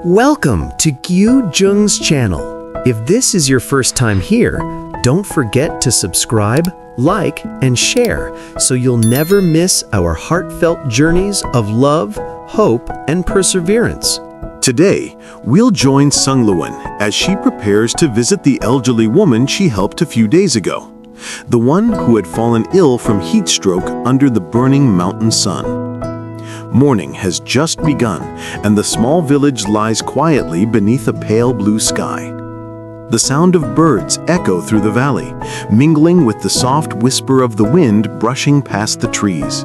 Welcome to Kieu channel. If this is your first time here, don't forget to subscribe, like, and share so you'll never miss our heartfelt journeys of love, hope, and perseverance. Today, we'll join Sung Luyen as she prepares to visit the elderly woman she helped a few days ago, the one who had fallen ill from heat stroke under the burning mountain sun. Morning has just begun, and the small village lies quietly beneath a pale blue sky. The sound of birds echo through the valley, mingling with the soft whisper of the wind brushing past the trees.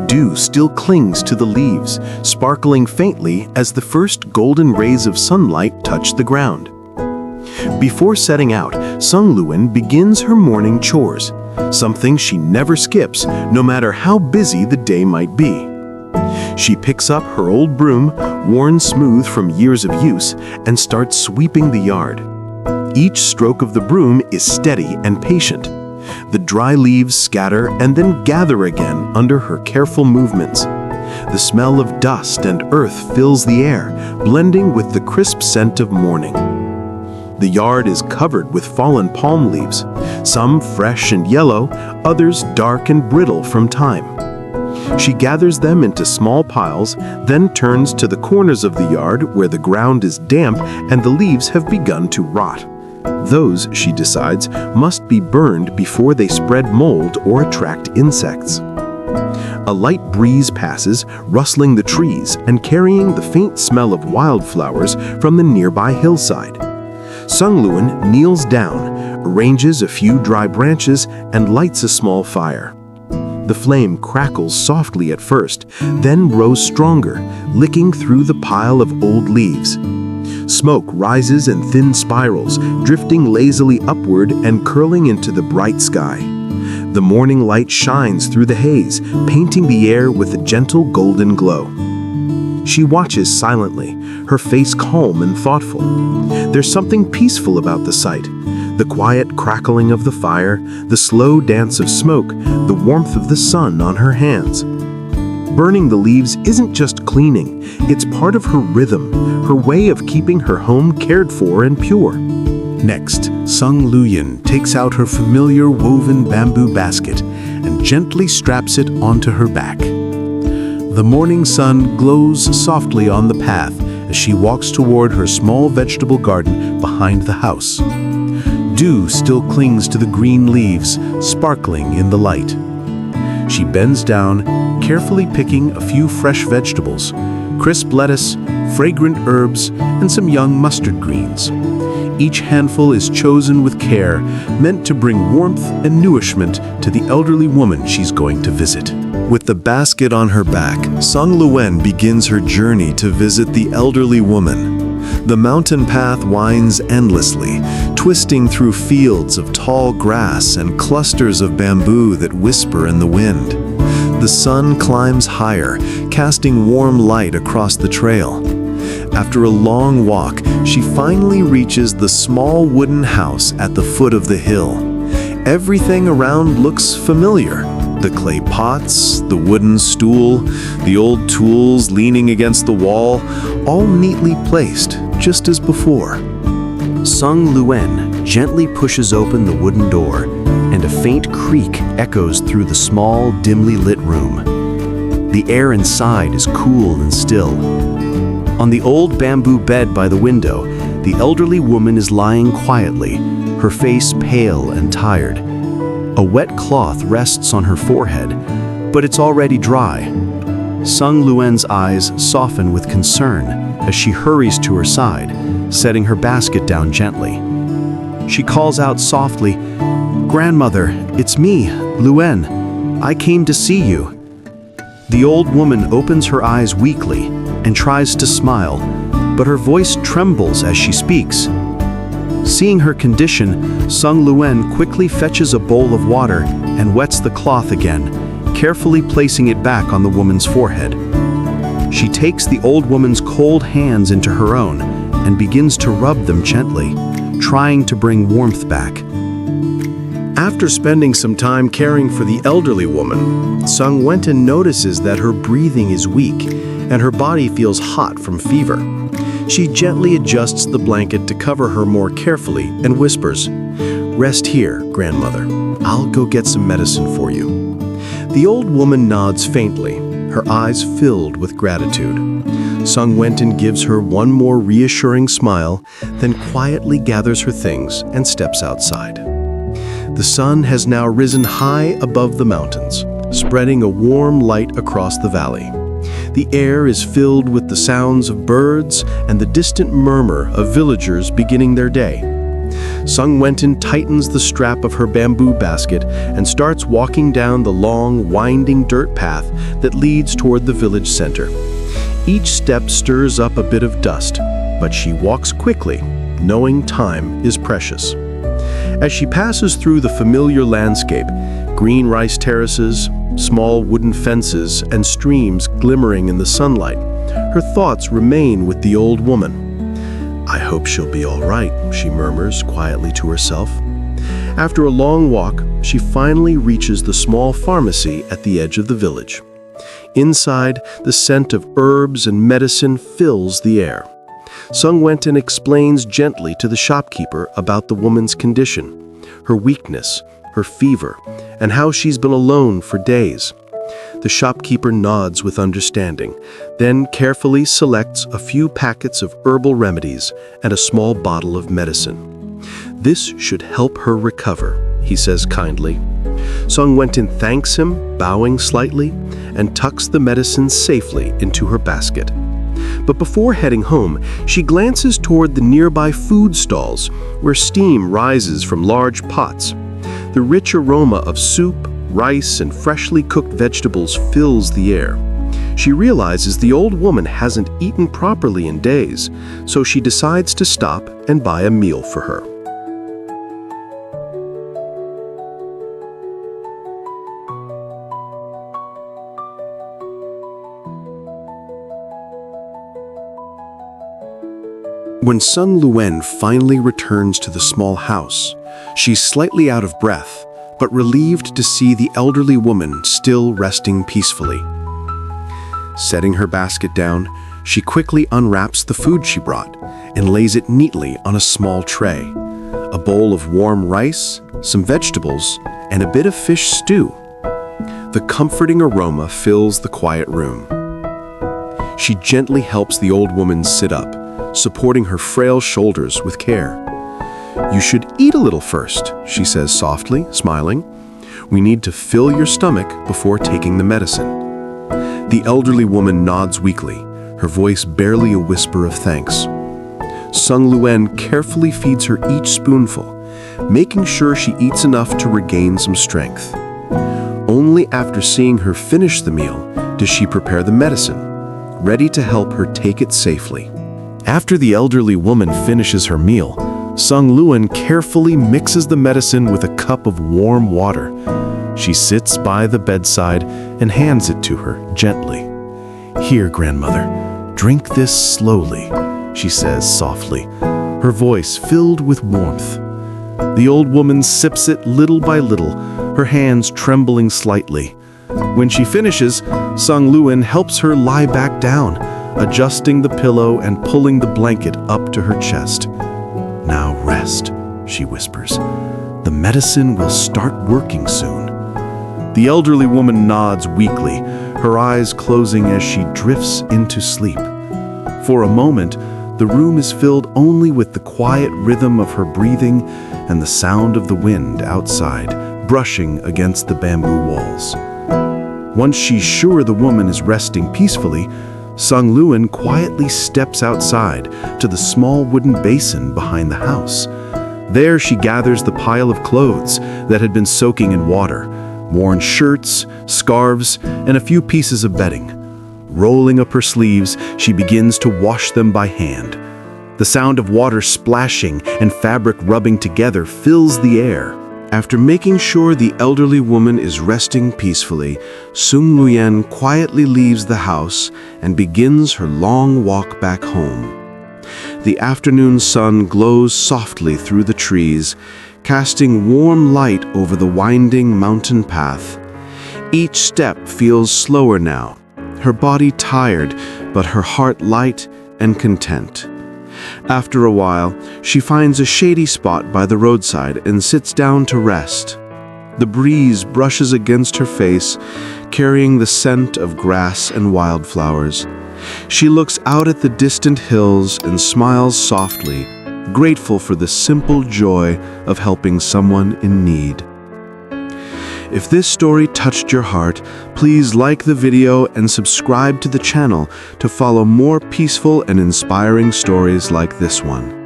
Dew still clings to the leaves, sparkling faintly as the first golden rays of sunlight touch the ground. Before setting out, Sung Luyen begins her morning chores, something she never skips, no matter how busy the day might be. She picks up her old broom, worn smooth from years of use, and starts sweeping the yard. Each stroke of the broom is steady and patient. The dry leaves scatter and then gather again under her careful movements. The smell of dust and earth fills the air, blending with the crisp scent of morning. The yard is covered with fallen palm leaves, some fresh and yellow, others dark and brittle from time. She gathers them into small piles, then turns to the corners of the yard where the ground is damp and the leaves have begun to rot. Those, she decides, must be burned before they spread mold or attract insects. A light breeze passes, rustling the trees and carrying the faint smell of wildflowers from the nearby hillside. Sung Luyen kneels down, arranges a few dry branches, and lights a small fire. The flame crackles softly at first, then grows stronger, licking through the pile of old leaves. Smoke rises in thin spirals, drifting lazily upward and curling into the bright sky. The morning light shines through the haze, painting the air with a gentle golden glow. She watches silently, her face calm and thoughtful. There's something peaceful about the sight. The quiet crackling of the fire, the slow dance of smoke, the warmth of the sun on her hands. Burning the leaves isn't just cleaning, it's part of her rhythm, her way of keeping her home cared for and pure. Next, Sung Luyen takes out her familiar woven bamboo basket and gently straps it onto her back. The morning sun glows softly on the path as she walks toward her small vegetable garden behind the house. Dew still clings to the green leaves, sparkling in the light. She bends down, carefully picking a few fresh vegetables, crisp lettuce, fragrant herbs, and some young mustard greens. Each handful is chosen with care, meant to bring warmth and nourishment to the elderly woman she's going to visit. With the basket on her back, Sung Luyen begins her journey to visit the elderly woman. The mountain path winds endlessly, twisting through fields of tall grass and clusters of bamboo that whisper in the wind. The sun climbs higher, casting warm light across the trail. After a long walk, she finally reaches the small wooden house at the foot of the hill. Everything around looks familiar. The clay pots, the wooden stool, the old tools leaning against the wall, all neatly placed, just as before. Sung Luyen gently pushes open the wooden door, and a faint creak echoes through the small, dimly lit room. The air inside is cool and still. On the old bamboo bed by the window, the elderly woman is lying quietly, her face pale and tired. A wet cloth rests on her forehead, but it's already dry. Sung Luyen's eyes soften with concern as she hurries to her side, setting her basket down gently. She calls out softly, "Grandmother, it's me, Luyen. I came to see you." The old woman opens her eyes weakly and tries to smile, but her voice trembles as she speaks. Seeing her condition, Sung Luyen quickly fetches a bowl of water and wets the cloth again, carefully placing it back on the woman's forehead. She takes the old woman's cold hands into her own and begins to rub them gently, trying to bring warmth back. After spending some time caring for the elderly woman, Sung Luyen notices that her breathing is weak and her body feels hot from fever. She gently adjusts the blanket to cover her more carefully and whispers, "Rest here, grandmother. I'll go get some medicine for you." The old woman nods faintly, her eyes filled with gratitude. Sung Luyen gives her one more reassuring smile, then quietly gathers her things and steps outside. The sun has now risen high above the mountains, spreading a warm light across the valley. The air is filled with the sounds of birds and the distant murmur of villagers beginning their day. Sung Luyen tightens the strap of her bamboo basket and starts walking down the long, winding dirt path that leads toward the village center. Each step stirs up a bit of dust, but she walks quickly, knowing time is precious. As she passes through the familiar landscape, green rice terraces, small wooden fences, and streams glimmering in the sunlight, her thoughts remain with the old woman. "I hope she'll be all right," she murmurs quietly to herself. After a long walk, she finally reaches the small pharmacy at the edge of the village. Inside, the scent of herbs and medicine fills the air. Sung Luyen explains gently to the shopkeeper about the woman's condition, her weakness, her fever, and how she's been alone for days. The shopkeeper nods with understanding, then carefully selects a few packets of herbal remedies and a small bottle of medicine. "This should help her recover," he says kindly. Sung Luyen thanks him, bowing slightly, and tucks the medicine safely into her basket. But before heading home, she glances toward the nearby food stalls, where steam rises from large pots. The rich aroma of soup, rice, and freshly cooked vegetables fills the air. She realizes the old woman hasn't eaten properly in days, so she decides to stop and buy a meal for her. When Sung Luyen finally returns to the small house, she's slightly out of breath, but relieved to see the elderly woman still resting peacefully. Setting her basket down, she quickly unwraps the food she brought and lays it neatly on a small tray. A bowl of warm rice, some vegetables, and a bit of fish stew. The comforting aroma fills the quiet room. She gently helps the old woman sit up, supporting her frail shoulders with care. "You should eat a little first," she says softly, smiling. "We need to fill your stomach before taking the medicine." The elderly woman nods weakly, her voice barely a whisper of thanks. Sung Luyen carefully feeds her each spoonful, making sure she eats enough to regain some strength. Only after seeing her finish the meal does she prepare the medicine, ready to help her take it safely. After the elderly woman finishes her meal, Sung Luyen carefully mixes the medicine with a cup of warm water. She sits by the bedside and hands it to her gently. "Here, grandmother, drink this slowly," she says softly, her voice filled with warmth. The old woman sips it little by little, her hands trembling slightly. When she finishes, Sung Luyen helps her lie back down, adjusting the pillow and pulling the blanket up to her chest. "Now rest," she whispers. "The medicine will start working soon." The elderly woman nods weakly, her eyes closing as she drifts into sleep. For a moment, the room is filled only with the quiet rhythm of her breathing and the sound of the wind outside, brushing against the bamboo walls. Once she's sure the woman is resting peacefully, Sung Luyen quietly steps outside to the small wooden basin behind the house. There she gathers the pile of clothes that had been soaking in water, worn shirts, scarves, and a few pieces of bedding. Rolling up her sleeves, she begins to wash them by hand. The sound of water splashing and fabric rubbing together fills the air. After making sure the elderly woman is resting peacefully, Sung Luyen quietly leaves the house and begins her long walk back home. The afternoon sun glows softly through the trees, casting warm light over the winding mountain path. Each step feels slower now, her body tired, but her heart light and content. After a while, she finds a shady spot by the roadside and sits down to rest. The breeze brushes against her face, carrying the scent of grass and wildflowers. She looks out at the distant hills and smiles softly, grateful for the simple joy of helping someone in need. If this story touched your heart, please like the video and subscribe to the channel to follow more peaceful and inspiring stories like this one.